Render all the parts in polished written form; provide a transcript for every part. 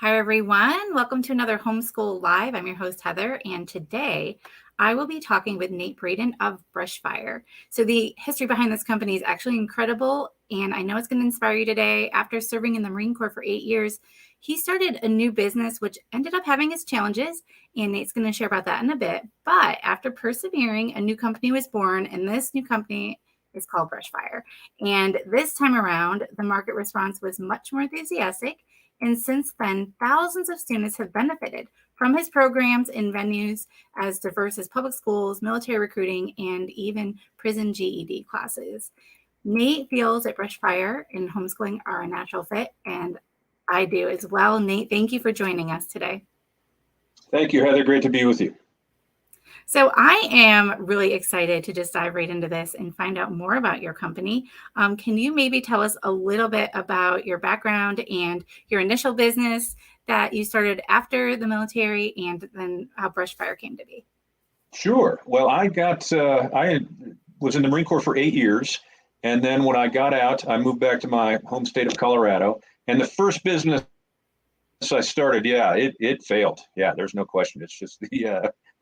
Hi, everyone. Welcome to another Homeschool Live. I'm your host, Heather, and today I will be talking with Nate Braden of Brushfire. So the history behind this company is actually incredible, and I know it's going to inspire you today. After serving in the Marine Corps for 8 years, he started a new business, which ended up having its challenges, and Nate's going to share about that in a bit. But after persevering, a new company was born, and this new company is called Brushfire. And this time around, the market response was much more enthusiastic. And since then, thousands of students have benefited from his programs in venues as diverse as public schools, military recruiting, and even prison GED classes. Nate feels that Brushfire and homeschooling are a natural fit, and I do as well. Nate, thank you for joining us today. Thank you, Heather. Great to be with you. So I am really excited to just dive right into this and find out more about your company. Can you maybe tell us a little bit about your background and your initial business that you started after the military, and then how Brushfire came to be? Sure. Well, I was in the Marine Corps for 8 years. And then when I got out, I moved back to my home state of Colorado. And the first business I started, it failed. Yeah, there's no question. It's just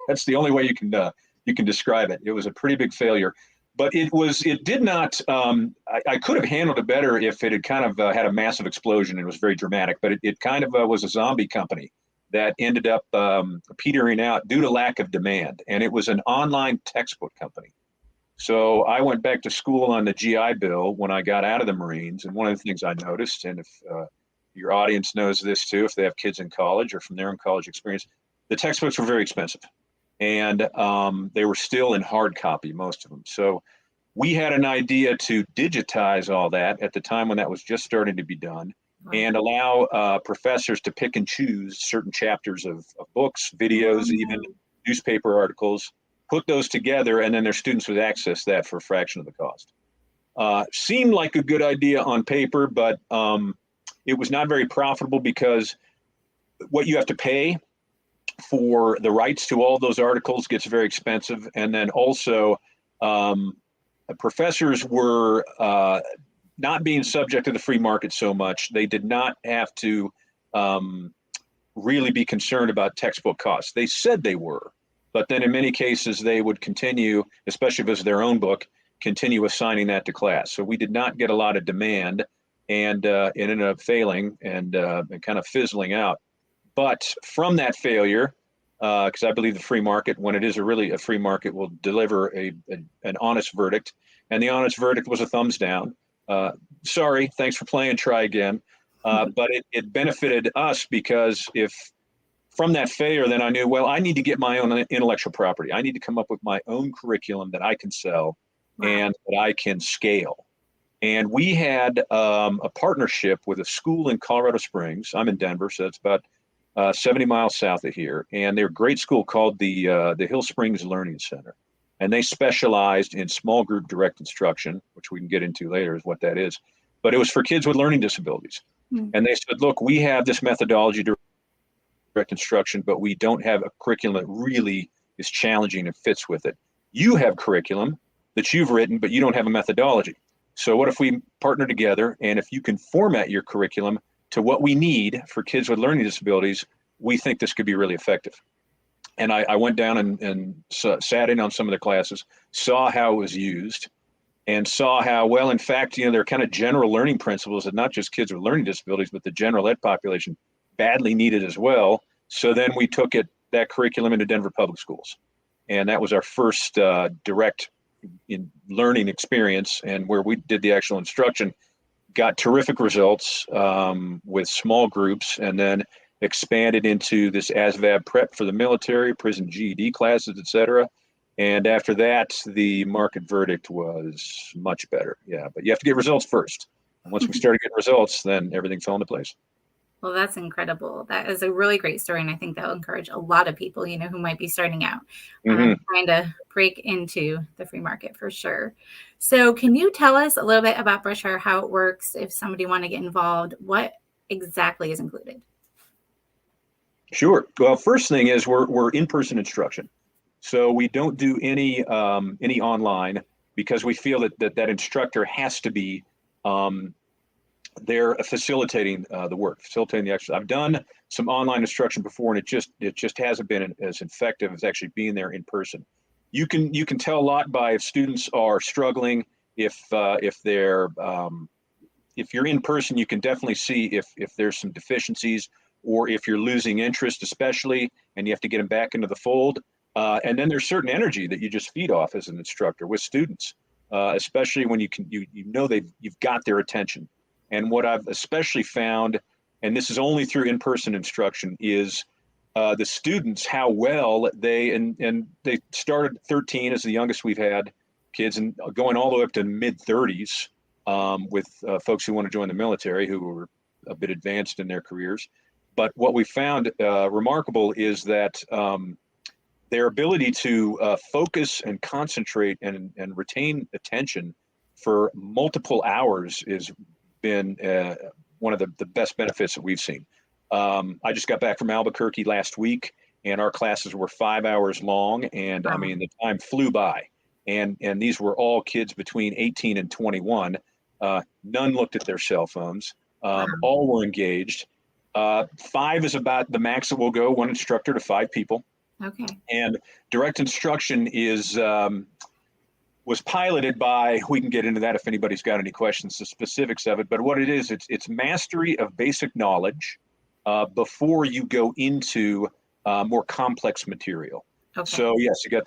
that's the only way you can describe it. It was a pretty big failure, but it did not. I could have handled it better if it had kind of had a massive explosion and was very dramatic. But it kind of was a zombie company that ended up petering out due to lack of demand, and it was an online textbook company. So I went back to school on the GI Bill when I got out of the Marines, and one of the things I noticed, and if your audience knows this too, if they have kids in college or from their own college experience, the textbooks were very expensive, and they were still in hard copy, most of them. So we had an idea to digitize all that at the time when that was just starting to be done, and allow professors to pick and choose certain chapters of books, videos, even newspaper articles, put those together, and then their students would access that for a fraction of the cost. Seemed like a good idea on paper, but it was not very profitable because what you have to pay for the rights to all those articles gets very expensive. And then also professors were not being subject to the free market so much. They did not have to really be concerned about textbook costs. They said they were, but then in many cases they would continue, especially if it was their own book, continue assigning that to class. So we did not get a lot of demand, and it ended up failing and kind of fizzling out. But from that failure, because I believe the free market, when it is really a free market, will deliver an honest verdict. And the honest verdict was a thumbs down. Sorry, thanks for playing, try again. But it benefited us because if from that failure, then I knew, well, I need to get my own intellectual property. I need to come up with my own curriculum that I can sell and that I can scale. And we had a partnership with a school in Colorado Springs. I'm in Denver, so it's about 70 miles south of here. And they're a great school called the Hillsprings Learning Center. And they specialized in small group direct instruction, which we can get into later is what that is. But it was for kids with learning disabilities. And they said, look, we have this methodology to direct instruction, but we don't have a curriculum that really is challenging and fits with it. You have curriculum that you've written, but you don't have a methodology. So what if we partner together, and if you can format your curriculum to what we need for kids with learning disabilities, we think this could be really effective. And I went down and sat in on some of the classes, saw how it was used, and saw how, well, in fact, there are kind of general learning principles that not just kids with learning disabilities, but the general ed population badly needed as well. So then we took that curriculum into Denver Public Schools. And that was our first direct learning experience, and where we did the actual instruction, got terrific results with small groups, and then expanded into this ASVAB prep for the military, prison GED classes, et cetera. And after that, the market verdict was much better. Yeah, but you have to get results first. And once we started getting results, then everything fell into place. Well, that's incredible. That is a really great story. And I think that will encourage a lot of people, who might be starting out, trying to break into the free market for sure. So can you tell us a little bit about Brushfire, how it works? If somebody want to get involved, what exactly is included? Sure. Well, first thing is we're in-person instruction. So we don't do any online, because we feel that instructor has to be they're facilitating the work, facilitating the exercise. I've done some online instruction before, and it just hasn't been as effective as actually being there in person. You can tell a lot by if students are struggling, if they're if you're in person, you can definitely see if there's some deficiencies, or if you're losing interest, especially, and you have to get them back into the fold. And then there's certain energy that you just feed off as an instructor with students, especially when you know you've got their attention. And what I've especially found, and this is only through in-person instruction, is the students, how well and they started 13 as the youngest we've had kids, and going all the way up to mid-30s with folks who want to join the military who were a bit advanced in their careers. But what we found remarkable is that their ability to focus and concentrate and retain attention for multiple hours has been one of the best benefits that we've seen. I just got back from Albuquerque last week, and our classes were 5 hours long, and I mean, the time flew by. And these were all kids between 18 and 21. None looked at their cell phones. All were engaged. 5 is about the max that will go, one instructor to 5 people. Okay. And direct instruction was piloted by, we can get into that if anybody's got any questions, the specifics of it. But what it is, it's mastery of basic knowledge before you go into more complex material. Okay. So yes, you got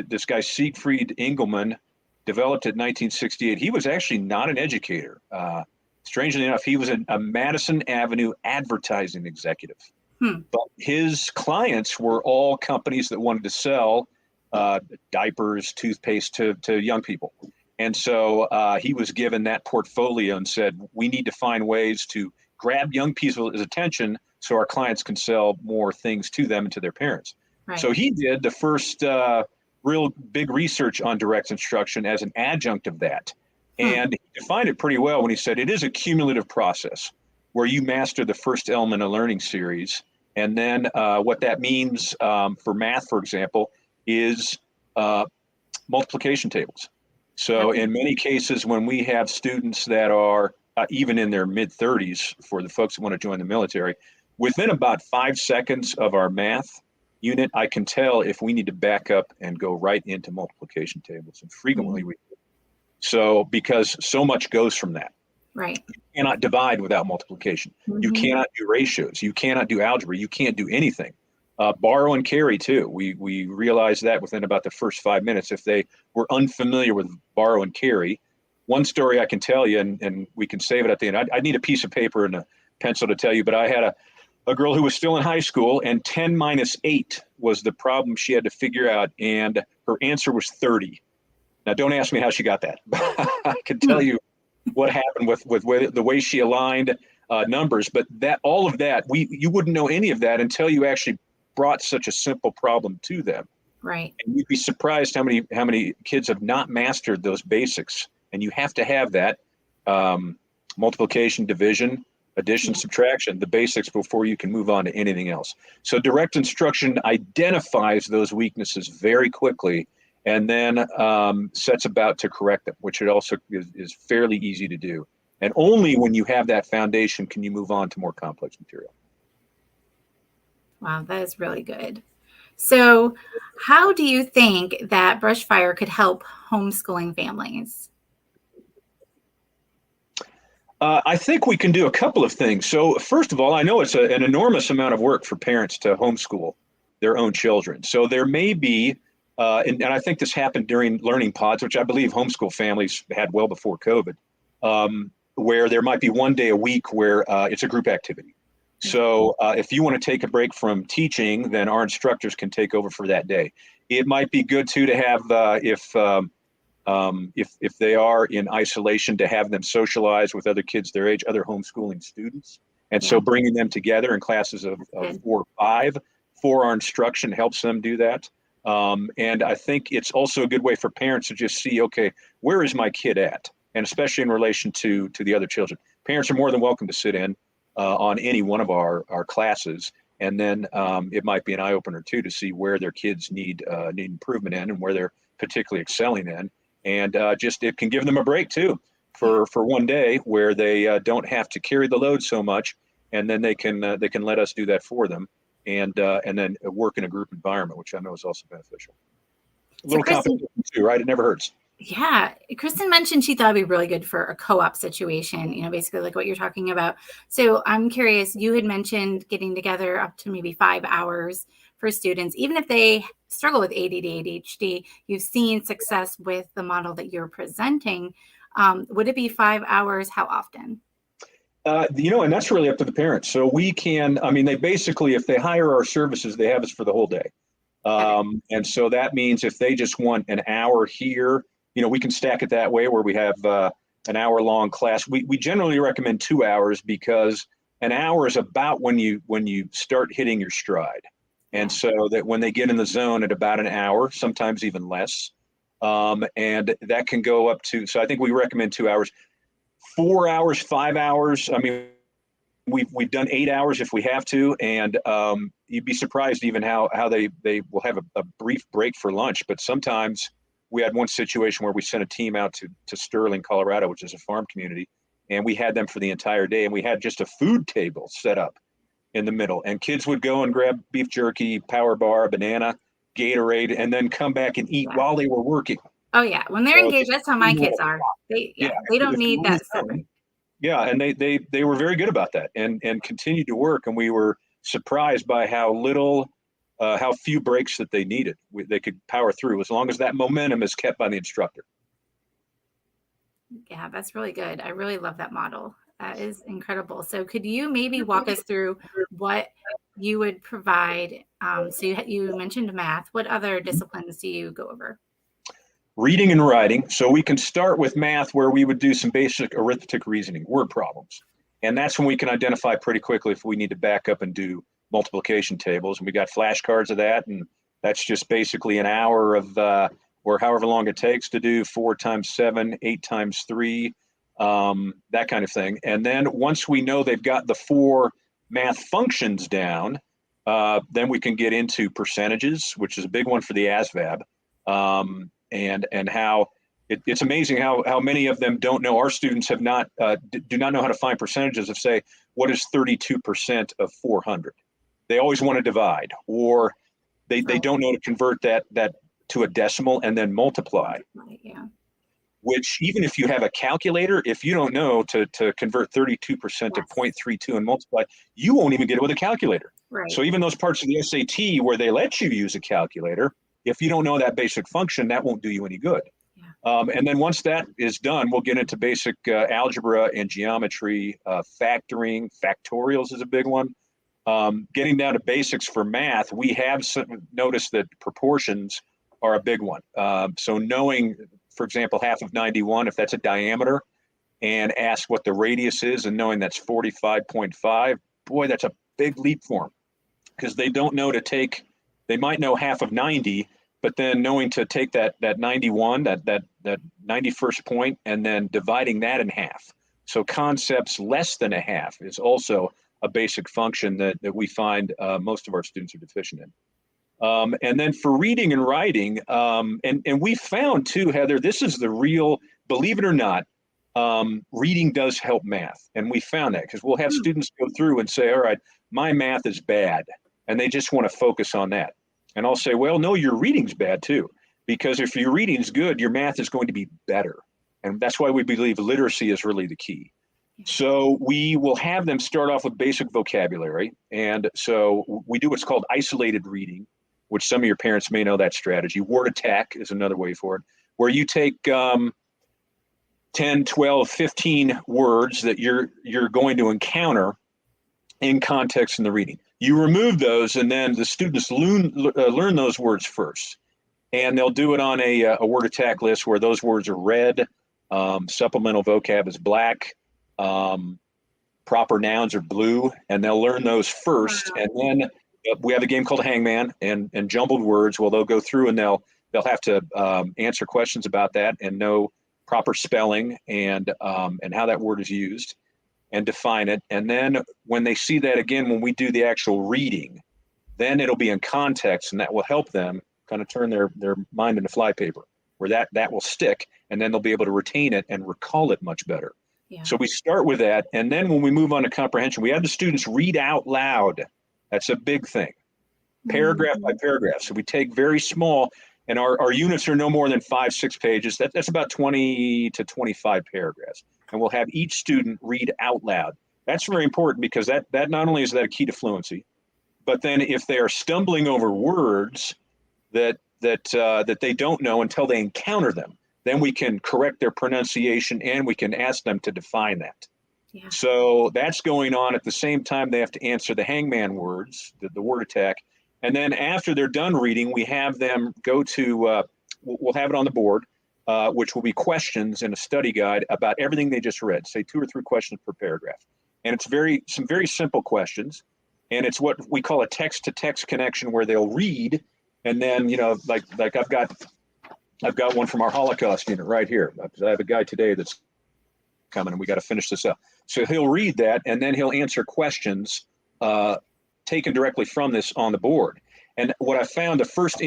this guy Siegfried Engelmann, developed it in 1968. He was actually not an educator. Strangely enough, he was a Madison Avenue advertising executive. But his clients were all companies that wanted to sell diapers, toothpaste to young people. And so he was given that portfolio and said, we need to find ways to grab young people's attention so our clients can sell more things to them and to their parents. Right. So he did the first real big research on direct instruction as an adjunct of that. And he defined it pretty well when he said it is a cumulative process where you master the first element of learning series. And then what that means for math, for example, is multiplication tables. So in many cases, when we have students that are even in their mid-30s, for the folks that want to join the military, within about 5 seconds of our math unit, I can tell if we need to back up and go right into multiplication tables. And frequently we do. So because so much goes from that. Right. You cannot divide without multiplication. You cannot do ratios. You cannot do algebra. You can't do anything. Borrow and carry too. We realized that within about the first 5 minutes, if they were unfamiliar with borrow and carry. One story I can tell you, and we can save it at the end. I need a piece of paper and a pencil to tell you, but I had a girl who was still in high school, and 10 minus 8 was the problem she had to figure out, and her answer was 30. Now, don't ask me how she got that. I can tell you what happened with the way she aligned numbers, but all of that, you wouldn't know any of that until you actually brought such a simple problem to them. Right. And you'd be surprised how many kids have not mastered those basics. And you have to have that multiplication, division, addition, subtraction, the basics before you can move on to anything else. So direct instruction identifies those weaknesses very quickly, and then sets about to correct them, which it also is fairly easy to do. And only when you have that foundation can you move on to more complex material. Wow, that is really good. So how do you think that Brushfire could help homeschooling families? I think we can do a couple of things. So first of all, I know it's an enormous amount of work for parents to homeschool their own children. So there may be, and I think this happened during learning pods, which I believe homeschool families had well before COVID, where there might be one day a week where it's a group activity. So if you want to take a break from teaching, then our instructors can take over for that day. It might be good too to have, if they are in isolation, to have them socialize with other kids their age, other homeschooling students. And so bringing them together in classes of 4 or 5 for our instruction helps them do that. And I think it's also a good way for parents to just see, okay, where is my kid at? And especially in relation to the other children. Parents are more than welcome to sit in on any one of our classes. And then it might be an eye-opener too to see where their kids need improvement in and where they're particularly excelling in. And just it can give them a break too for one day where they don't have to carry the load so much, and then they can let us do that for them, and then work in a group environment, which I know is also beneficial. A little competition too, right? It never hurts. Yeah. Kristen mentioned she thought it'd be really good for a co-op situation, basically like what you're talking about. So I'm curious, you had mentioned getting together up to maybe 5 hours for students, even if they struggle with ADD, ADHD. You've seen success with the model that you're presenting. Would it be 5 hours? How often? And that's really up to the parents. So we can, they basically, if they hire our services, they have us for the whole day. And so that means if they just want an hour here, we can stack it that way where we have an hour long class. We generally recommend 2 hours because an hour is about when you start hitting your stride. And so that when they get in the zone at about an hour, sometimes even less, and that can go up to, so I think we recommend 2 hours, 4 hours, 5 hours. We've done 8 hours if we have to, and you'd be surprised even how they will have a brief break for lunch. But sometimes we had one situation where we sent a team out to Sterling, Colorado, which is a farm community, and we had them for the entire day, and we had just a food table set up in the middle, and kids would go and grab beef jerky, power bar, banana, Gatorade, and then come back and eat while they were working. Oh yeah, when they're engaged, that's how my kids are. They don't need that separate. Yeah, and they were very good about that, and continued to work, and we were surprised by how few breaks that they needed. They could power through as long as that momentum is kept by the instructor. Yeah, that's really good. I really love that model. That is incredible. So could you maybe walk us through what you would provide? So you mentioned math. What other disciplines do you go over? Reading and writing. So we can start with math where we would do some basic arithmetic reasoning, word problems. And that's when we can identify pretty quickly if we need to back up and do multiplication tables. And we got flashcards of that. And that's just basically an hour of, or however long it takes to do 4 times 7, 8 times 3, that kind of thing. And then once we know they've got the 4 math functions down, then we can get into percentages, which is a big one for the ASVAB. And how it's amazing how many of them don't know. Our students have not do not know how to find percentages of, say, what is 32% of 400. They always want to divide, or they don't know to convert that to a decimal and then multiply. Yeah. Which, even if you have a calculator, if you don't know to convert 32% to 0.32 and multiply, you won't even get it with a calculator. Right. So even those parts of the SAT where they let you use a calculator, if you don't know that basic function, that won't do you any good. Yeah. And then once that is done, we'll get into basic algebra and geometry, factoring, factorials is a big one. Getting down to basics for math, we have noticed that proportions are a big one. So knowing, for example, half of 91, if that's a diameter, and ask what the radius is, and knowing that's 45.5, boy, that's a big leap for them, because they don't know to take, they might know half of 90, but then knowing to take that 91, that 91st point, and then dividing that in half. So concepts less than a half is also a basic function that we find most of our students are deficient in. And then for reading and writing, and we found too, Heather, this is the real, believe it or not, reading does help math. And we found that because we'll have students go through and say, all right, my math is bad. And they just want to focus on that. And I'll say, well, no, your reading's bad too. Because if your reading's good, your math is going to be better. And that's why we believe literacy is really the key. So we will have them start off with basic vocabulary. And so we do what's called isolated reading, which some of your parents may know that strategy. Word attack is another way for it, where you take 10, 12, 15 words that you're going to encounter in context in the reading. You remove those, and then the students learn those words first. And they'll do it on a word attack list where those words are red, supplemental vocab is black, proper nouns are blue, and they'll learn those first. And then we have a game called Hangman and jumbled words. Well, they'll go through and they'll have to answer questions about that and know proper spelling and how that word is used and define it. And then when they see that again, when we do the actual reading, then it'll be in context, and that will help them kind of turn their mind into flypaper. where that will stick, and then they'll be able to retain it and recall it much better. Yeah. So we start with that, and then when we move on to comprehension, we have the students read out loud. That's a big thing, paragraph by paragraph. So we take very small, and our units are no more than 5-6 pages. That's about 20 to 25 paragraphs, and we'll have each student read out loud. That's very important because that not only is that a key to fluency, but then if they are stumbling over words that they don't know until they encounter them, then we can correct their pronunciation and we can ask them to define that. Yeah. So that's going on at the same time. They have to answer the hangman words, the word attack. And then after they're done reading, we have them go to, we'll have it on the board, which will be questions and a study guide about everything they just read, say 2 or 3 questions per paragraph. And it's some very simple questions. And it's what we call a text-to-text connection, where they'll read, and then, like I've got one from our Holocaust unit right here. I have a guy today that's coming, and we got to finish this up. So he'll read that, and then he'll answer questions taken directly from this on the board. And what I found, the first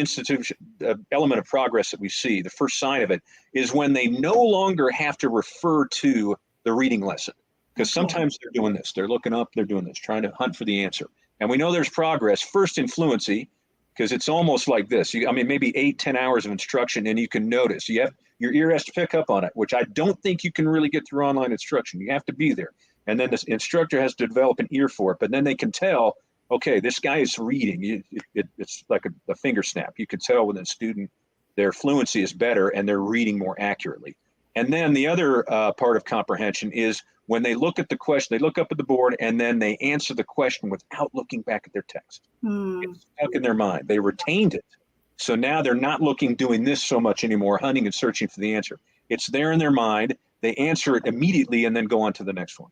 element of progress that we see, the first sign of it, is when they no longer have to refer to the reading lesson. Because sometimes they're doing this, they're looking up, they're doing this, trying to hunt for the answer. And we know there's progress, first in fluency, because it's almost like this. Maybe 8-10 hours of instruction, and you can notice. Your ear has to pick up on it, which I don't think you can really get through online instruction. You have to be there. And then the instructor has to develop an ear for it, but then they can tell, okay, this guy is reading. It's like a finger snap. You can tell when a student, their fluency is better and they're reading more accurately. And then the other part of comprehension is when they look at the question, they look up at the board and then they answer the question without looking back at their text. It's stuck in their mind. They retained it. So now they're not doing this so much anymore, hunting and searching for the answer. It's there in their mind. They answer it immediately and then go on to the next one,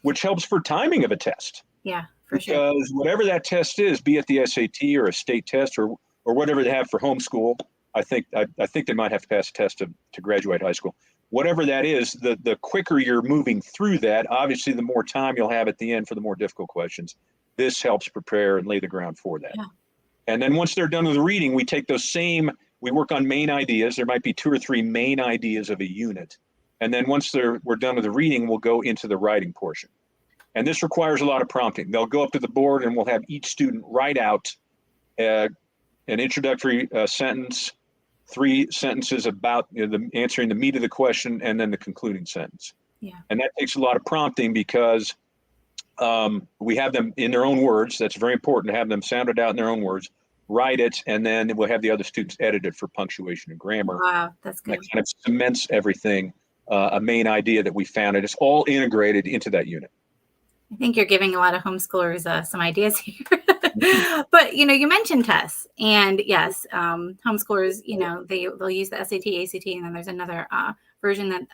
which helps for timing of a test. Yeah, for sure. Because whatever that test is, be it the SAT or a state test or whatever they have for homeschool, I think they might have to pass a test to graduate high school. Whatever that is, the quicker you're moving through that, obviously the more time you'll have at the end for the more difficult questions. This helps prepare and lay the ground for that. Yeah. And then once they're done with the reading, we take we work on main ideas. There might be 2 or 3 main ideas of a unit. And then once we're done with the reading, we'll go into the writing portion. And this requires a lot of prompting. They'll go up to the board and we'll have each student write out an introductory sentence, 3 sentences about answering the meat of the question, and then the concluding sentence. Yeah. And that takes a lot of prompting because we have them in their own words. That's very important to have them sound it out in their own words, write it, and then we'll have the other students edit it for punctuation and grammar. Wow, that's good. That kind of cements everything, a main idea that we found. It is all integrated into that unit. I think you're giving a lot of homeschoolers some ideas here. But, you mentioned tests. And yes, homeschoolers, they'll use the SAT, ACT, and then there's another version that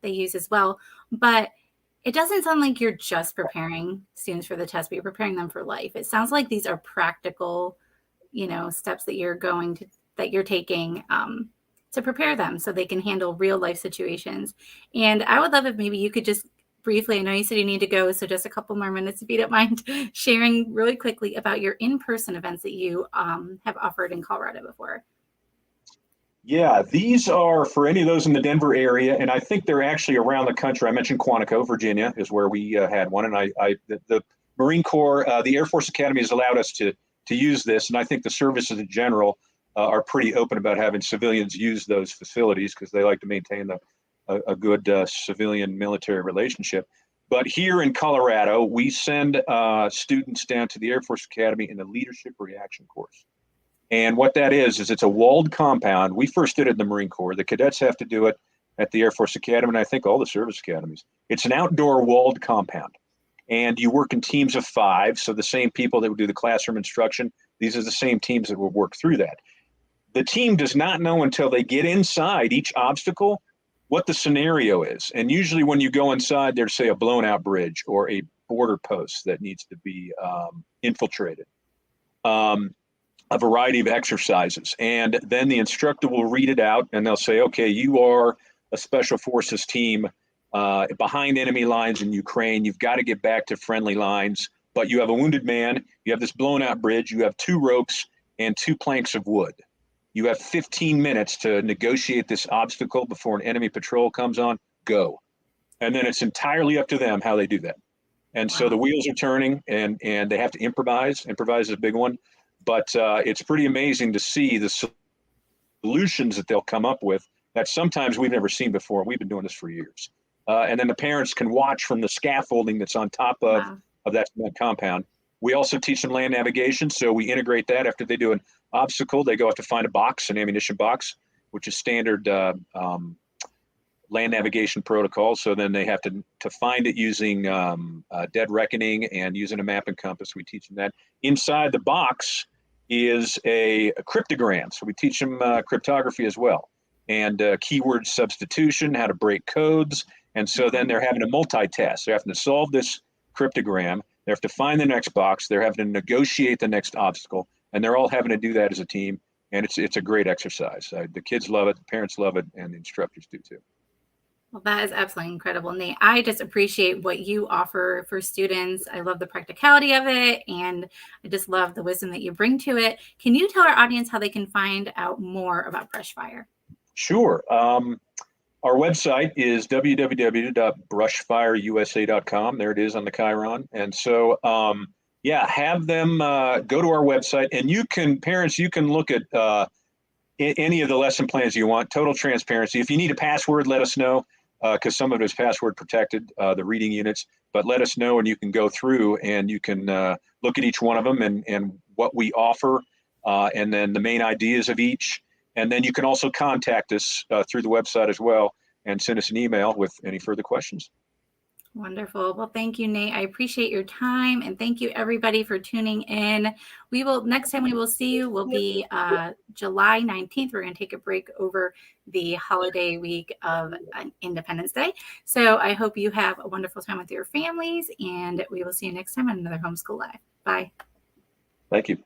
they use as well. But it doesn't sound like you're just preparing students for the test, but you're preparing them for life. It sounds like these are practical, steps that you're taking to prepare them so they can handle real life situations. And I would love if maybe you could just briefly, I know you said you need to go, so just a couple more minutes, if you don't mind, sharing really quickly about your in-person events that you have offered in Colorado before. Yeah, these are for any of those in the Denver area, and I think they're actually around the country. I mentioned Quantico, Virginia, is where we had one, and the Marine Corps, the Air Force Academy has allowed us to use this, and I think the services in general are pretty open about having civilians use those facilities because they like to maintain a good civilian-military relationship. But here in Colorado, we send students down to the Air Force Academy in the Leadership Reaction course. And what that is it's a walled compound. We first did it in the Marine Corps. The cadets have to do it at the Air Force Academy, and I think all the service academies. It's an outdoor walled compound. And you work in teams of 5, so the same people that would do the classroom instruction, these are the same teams that will work through that. The team does not know until they get inside each obstacle what the scenario is. And usually when you go inside, there's, say, a blown out bridge or a border post that needs to be infiltrated, a variety of exercises. And then the instructor will read it out and they'll say, okay, you are a special forces team behind enemy lines in Ukraine. You've got to get back to friendly lines, but you have a wounded man, you have this blown out bridge, you have 2 ropes and 2 planks of wood. You have 15 minutes to negotiate this obstacle before an enemy patrol comes on. Go. And then it's entirely up to them how they do that. And so the wheels are turning, and they have to improvise. Improvise is a big one. But it's pretty amazing to see the solutions that they'll come up with that sometimes we've never seen before. We've been doing this for years. And then the parents can watch from the scaffolding that's on top of that compound. We also teach them land navigation. So we integrate that. After they do an obstacle, they go have to find a box, an ammunition box, which is standard land navigation protocol. So then they have to find it using dead reckoning and using a map and compass. We teach them that. Inside the box is a cryptogram. So we teach them cryptography as well, and keyword substitution, how to break codes. And so then they're having to multitask. They're having to solve this cryptogram. They have to find the next box. They're having to negotiate the next obstacle, and they're all having to do that as a team. And it's a great exercise. The kids love it, the parents love it, and the instructors do too. Well, that is absolutely incredible, Nate. I just appreciate what you offer for students. I love the practicality of it, and I just love the wisdom that you bring to it. Can you tell our audience how they can find out more about Brushfire? Sure. Our website is www.brushfireusa.com. There it is on the Chiron. And so, have them go to our website, and parents, you can look at any of the lesson plans you want. Total transparency. If you need a password, let us know, because some of it is password protected, the reading units. But let us know, and you can go through and you can look at each one of them and what we offer, and then the main ideas of each. And then you can also contact us through the website as well and send us an email with any further questions. Wonderful. Well, thank you, Nate. I appreciate your time, and thank you everybody for tuning in. Next time we will see you will be July 19th. We're going to take a break over the holiday week of Independence Day. So I hope you have a wonderful time with your families, and we will see you next time on another Homeschool Live. Bye. Thank you.